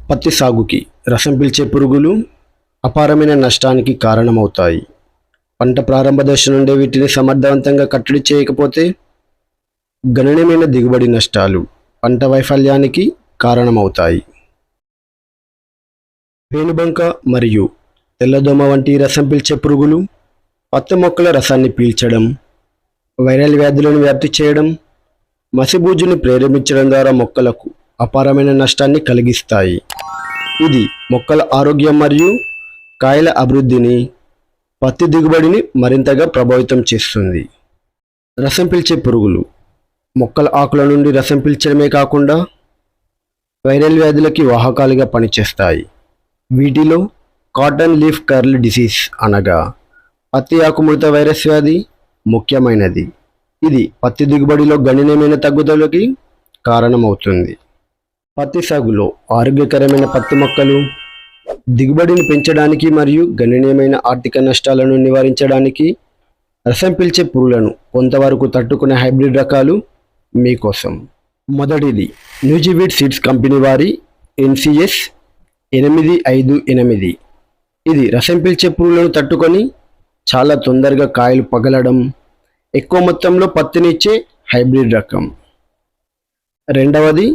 పత్తి సాగుకి రసం పీల్చే పురుగులు అపారమైన నష్టానికి కారణమవుతాయి. పంట ప్రారంభ దశ నుండే వీటిని సమర్థవంతంగా కట్టడి చేయకపోతే గణనీయమైన దిగుబడి నష్టాలు, పంట వైఫల్యానికి కారణమవుతాయి. పేనుబంక మరియు తెల్లదోమ వంటి రసం పీల్చే పురుగులు పత్తి మొక్కల రసాన్ని పీల్చడం, వైరల్ వ్యాధులను వ్యాప్తి చేయడం, మసిబూజుని ప్రేరేపించడం ద్వారా మొక్కలకు అపారమైన నష్టాన్ని కలిగిస్తాయి. ఇది మొక్కల ఆరోగ్యం మరియు కాయల అభివృద్ధిని, పత్తి దిగుబడిని మరింతగా ప్రభావితం చేస్తుంది. రసం పీల్చే పురుగులు మొక్కల ఆకుల నుండి రసం పీల్చడమే కాకుండా వైరల్ వ్యాధులకి వాహకాలుగా పనిచేస్తాయి. వీటిలో కాటన్ లీఫ్ కర్ల్ డిసీజ్ అనగా పత్తి ఆకుముడత వైరస్ వ్యాధి ముఖ్యమైనది. ఇది పత్తి దిగుబడిలో గణనీయమైన తగ్గుదలకి కారణమవుతుంది. పత్తి సాగులో ఆరోగ్యకరమైన పత్తి మొక్కలు దిగుబడిని పెంచడానికి మరియు గణనీయమైన ఆర్థిక నష్టాలను నివారించడానికి రసం పీల్చే పురుగులను కొంతవరకు తట్టుకునే హైబ్రిడ్ రకాలు మీకోసం. మొదటిది న్యూజివీడ్ సీడ్స్ కంపెనీ వారి NCS 858. ఇది రసం పీల్చే పురుగులను తట్టుకొని చాలా తొందరగా కాయలు పగలడం, ఎక్కువ మొత్తంలో పత్తినిచ్చే హైబ్రిడ్ రకం. రెండవది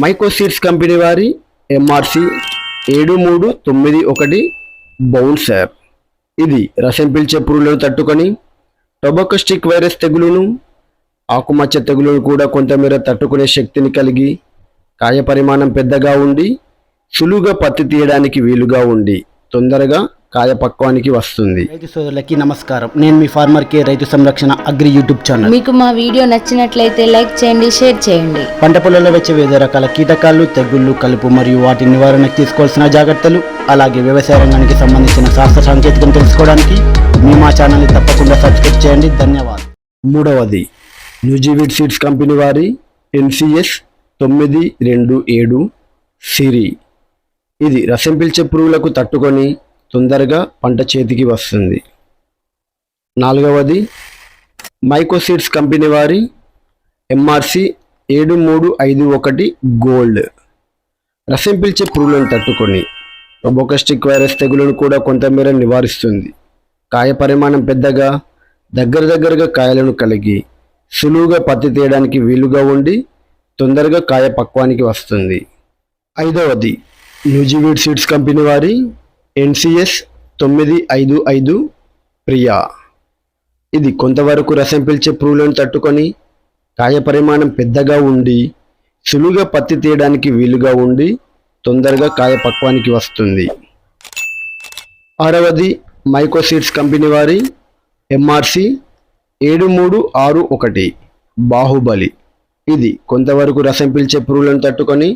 మైకో సీడ్స్ కంపెనీ వారి MRC 7391 బౌన్సర్. ఇది రసం పీల్చే పురుగులను తట్టుకొని టొబాకో స్టిక్ వైరస్ తెగులును, ఆకుమచ్చ తెగులును కూడా కొంతమేర తట్టుకునే శక్తిని కలిగి, కాయ పరిమాణం పెద్దగా ఉండి, సులువుగా పత్తి తీయడానికి వీలుగా ఉండి, తొందరగా కాయ పక్వానికి వస్తుంది. రైతు సోదరులకి నమస్కారం. నేను మీ ఫార్మర్ కే రైతు సంరక్షణ అగ్రి యూట్యూబ్ ఛానల్. మీకు మా వీడియో నచ్చినట్లయితే లైక్ చేయండి, షేర్ చేయండి. పంట పొలంలో వచ్చే వివిధ రకాల కీటకాలు, తెగుళ్ళు, కలుపు మరియు వాటి నివారణకు తీసుకోవాల్సిన జాగ్రత్తలు, అలాగే వ్యవసాయ రంగానికి సంబంధించిన శాస్త్ర సాంకేతికను తెలుసుకోవడానికి మా ఛానల్ని తప్పకుండా సబ్స్క్రైబ్ చేయండి. ధన్యవాదాలు. మూడవది న్యూజివీడ్ సీడ్స్ కంపెనీ వారి NCS 927 సిరి. ఇది రసం పీల్చే పురుగులకు తట్టుకొని తొందరగా పంట చేతికి వస్తుంది. నాలుగవది మైకో సీడ్స్ కంపెనీ వారి MRC 7351 గోల్డ్. రసం పీల్చే పురుగులను తట్టుకొని టొబాకో స్టిక్ వైరస్ తెగులను కూడా కొంతమేర నివారిస్తుంది. కాయ పరిమాణం పెద్దగా, దగ్గరగా కాయలను కలిగి, సులువుగా పత్తి తీయడానికి వీలుగా ఉండి, తొందరగా కాయ పక్వానికి వస్తుంది. ఐదవది న్యూజివీడ్ సీడ్స్ కంపెనీ వారి NCS 955 ప్రియా. ఇది కొంతవరకు రసం పీల్చే పురుగులను తట్టుకొని కాయ పరిమాణం పెద్దగా ఉండి, సులువుగా పత్తి తీయడానికి వీలుగా ఉండి, తొందరగా కాయ పక్వానికి వస్తుంది. ఆరవది మైకో సీడ్స్ కంపెనీ వారి MRC 7361 బాహుబలి. ఇది కొంతవరకు రసం పీల్చే పురుగులను తట్టుకొని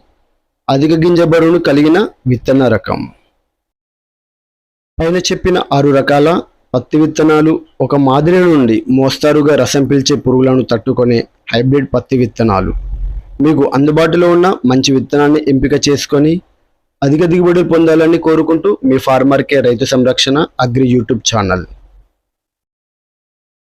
అధిక గింజ బరువును కలిగిన విత్తన రకం. పైన చెప్పిన 6 రకాల పత్తి విత్తనాలు ఒక మాదిరి నుండి మోస్తారుగా రసం పీల్చే పురుగులను తట్టుకునే హైబ్రిడ్ పత్తి విత్తనాలు. మీకు అందుబాటులో ఉన్న మంచి విత్తనాన్ని ఎంపిక చేసుకొని అధిక దిగుబడి పొందాలని కోరుకుంటూ మీ ఫార్మర్ కే రైతు సంరక్షణ అగ్రి యూట్యూబ్ ఛానల్.